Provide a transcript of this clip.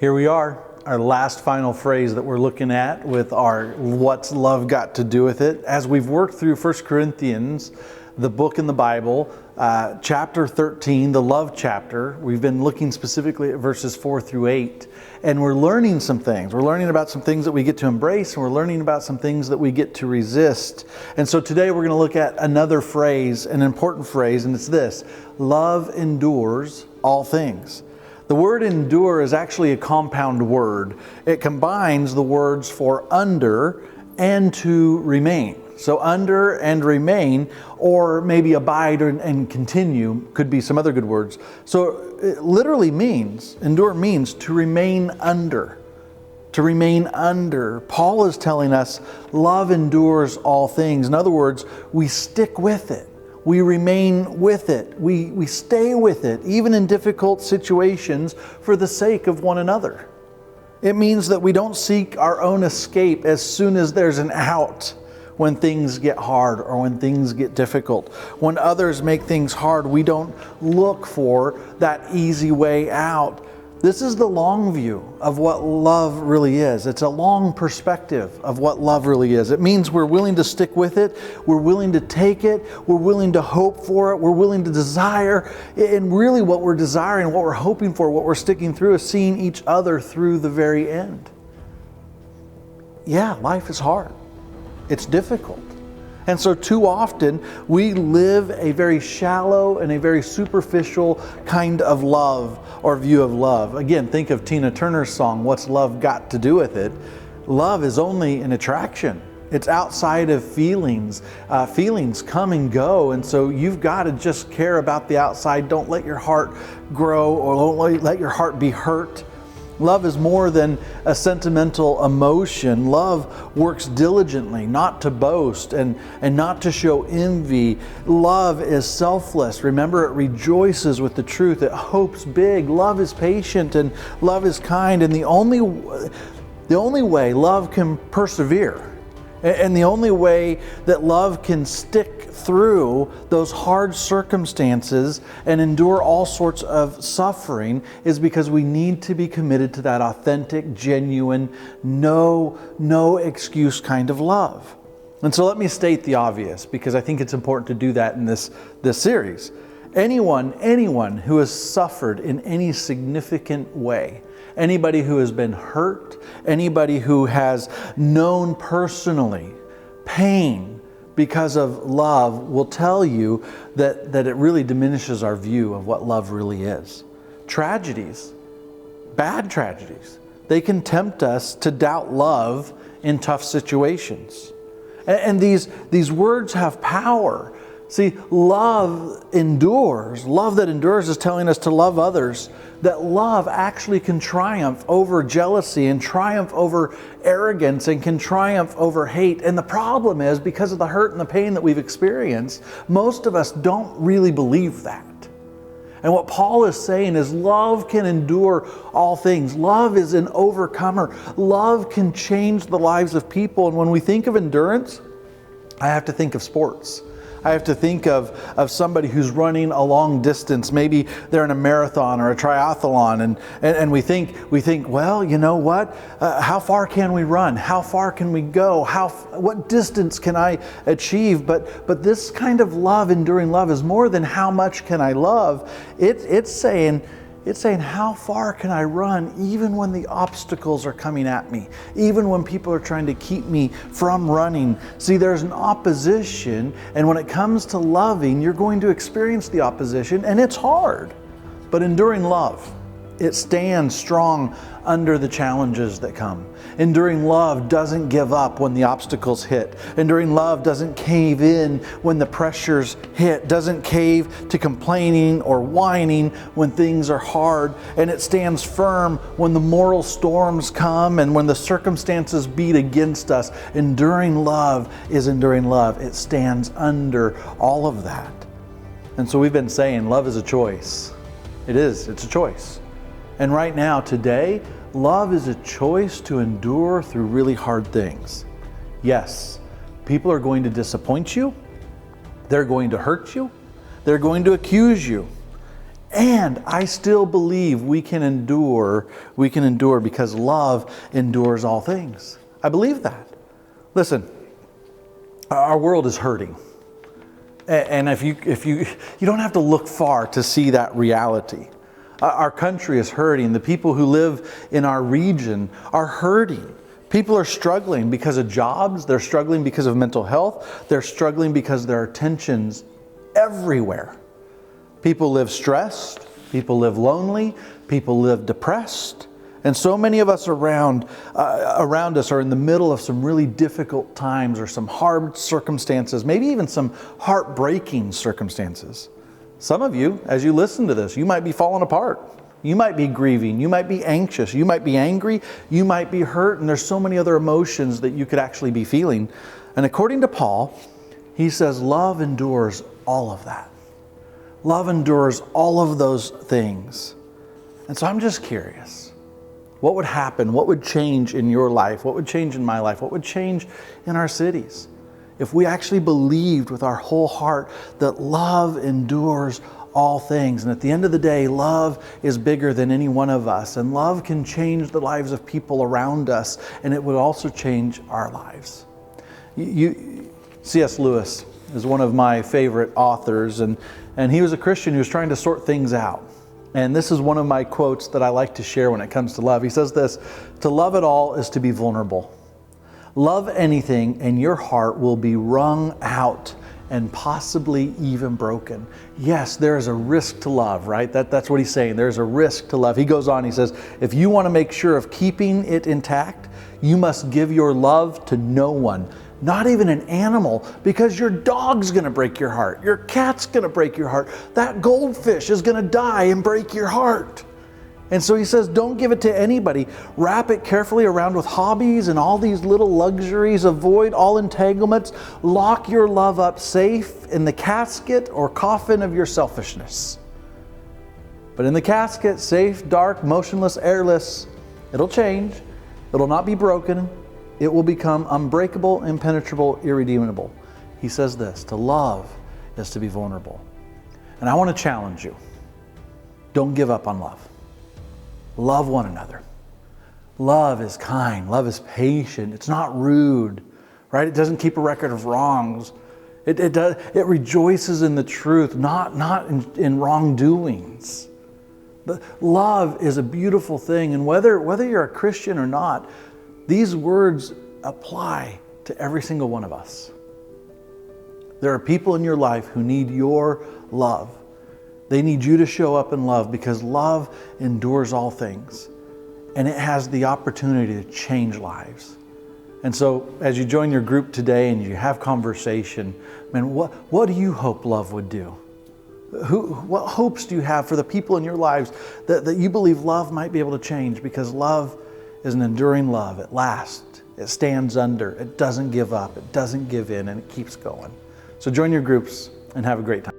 Here we are, our last final phrase that we're looking at with our what's love got to do with it. As we've worked through 1 Corinthians, the book in the Bible, chapter 13, the love chapter, we've been looking specifically at verses 4 through 8, and we're learning some things. We're learning about some things that we get to embrace, and we're learning about some things that we get to resist. And so today we're going to look at another phrase, an important phrase, and it's this: love endures all things. The word endure is actually a compound word. It combines the words for under and to remain. So under and remain, or maybe abide and continue, could be some other good words. So it literally means, endure means to remain under. To remain under. Paul is telling us love endures all things. In other words, we stick with it. We remain with it. We stay with it, even in difficult situations, for the sake of one another. It means that we don't seek our own escape as soon as there's an out when things get hard or when things get difficult. When others make things hard, we don't look for that easy way out. This is the long view of what love really is. It's a long perspective of what love really is. It means we're willing to stick with it. We're willing to take it. We're willing to hope for it. We're willing to desire. And really what we're desiring, what we're hoping for, what we're sticking through is seeing each other through the very end. Yeah, life is hard. It's difficult. And so too often we live a very shallow and a very superficial kind of love or view of love. Again, think of Tina Turner's song, "What's Love Got to Do with It?" Love is only an attraction. It's outside of feelings. Feelings come and go, and so you've got to just care about the outside. Don't let your heart grow, or don't let your heart be hurt. Love is more than a sentimental emotion. Love works diligently, not to boast and not to show envy. Love is selfless. Remember, it rejoices with the truth. It hopes big. Love is patient and love is kind. And the only way love can persevere, and the only way that love can stick through those hard circumstances and endure all sorts of suffering, is because we need to be committed to that authentic, genuine, no excuse kind of love. And so let me state the obvious, because I think it's important to do that in this series. Anyone who has suffered in any significant way, anybody who has been hurt, anybody who has known personally pain because of love, will tell you that it really diminishes our view of what love really is. Tragedies, bad tragedies, they can tempt us to doubt love in tough situations. And these words have power. See, love endures. Love that endures is telling us to love others. That love actually can triumph over jealousy and triumph over arrogance and can triumph over hate. And the problem is, because of the hurt and the pain that we've experienced, most of us don't really believe that. And what Paul is saying is love can endure all things. Love is an overcomer. Love can change the lives of people. And when we think of endurance, I have to think of sports. I have to think of somebody who's running a long distance. Maybe they're in a marathon or a triathlon, and we think, well, you know what? How far can we run? How far can we go? What distance can I achieve? But this kind of love, enduring love, is more than how much can I love. It's saying, how far can I run even when the obstacles are coming at me, even when people are trying to keep me from running. See, there's an opposition, and when it comes to loving, you're going to experience the opposition, and it's hard. But enduring love, it stands strong under the challenges that come. Enduring love doesn't give up when the obstacles hit. Enduring love doesn't cave in when the pressures hit, doesn't cave to complaining or whining when things are hard, and it stands firm when the moral storms come and when the circumstances beat against us. Enduring love is enduring love. It stands under all of that. And so we've been saying love is a choice. It is. It's a choice. And right now, today, love is a choice to endure through really hard things. Yes, people are going to disappoint you. They're going to hurt you. They're going to accuse you. And I still believe we can endure because love endures all things. I believe that. Listen, our world is hurting. And if you don't have to look far to see that reality. Our country is hurting. The people who live in our region are hurting. People are struggling because of jobs. They're struggling because of mental health. They're struggling because there are tensions everywhere. People live stressed. People live lonely. People live depressed. And so many of us around us are in the middle of some really difficult times or some hard circumstances, maybe even some heartbreaking circumstances. Some of you, as you listen to this, you might be falling apart. You might be grieving. You might be anxious. You might be angry. You might be hurt. And there's so many other emotions that you could actually be feeling. And according to Paul, he says love endures all of that. Love endures all of those things. And so I'm just curious. What would happen? What would change in your life? What would change in my life? What would change in our cities? If we actually believed with our whole heart that love endures all things. And at the end of the day, love is bigger than any one of us. And love can change the lives of people around us. And it would also change our lives. C.S. Lewis is one of my favorite authors. And he was a Christian who was trying to sort things out. And this is one of my quotes that I like to share when it comes to love. He says this, "To love at all is to be vulnerable. Love anything and your heart will be wrung out and possibly even broken." Yes, there is a risk to love, right? That's what he's saying. There's a risk to love. He goes on, he says, if you want to make sure of keeping it intact, you must give your love to no one. Not even an animal, because your dog's going to break your heart. Your cat's going to break your heart. That goldfish is going to die and break your heart. And so he says, don't give it to anybody. Wrap it carefully around with hobbies and all these little luxuries. Avoid all entanglements. Lock your love up safe in the casket or coffin of your selfishness. But in the casket, safe, dark, motionless, airless, it'll change. It'll not be broken. It will become unbreakable, impenetrable, irredeemable. He says this, to love is to be vulnerable. And I want to challenge you. Don't give up on love. Love one another. Love is kind. Love is patient. It's not rude, right? It doesn't keep a record of wrongs. It rejoices in the truth, not in wrongdoings. But love is a beautiful thing. And whether you're a Christian or not, these words apply to every single one of us. There are people in your life who need your love. They need you to show up in love because love endures all things. And it has the opportunity to change lives. And so as you join your group today and you have conversation, man, what do you hope love would do? What hopes do you have for the people in your lives that you believe love might be able to change? Because love is an enduring love. It lasts. It stands under. It doesn't give up. It doesn't give in, and it keeps going. So join your groups and have a great time.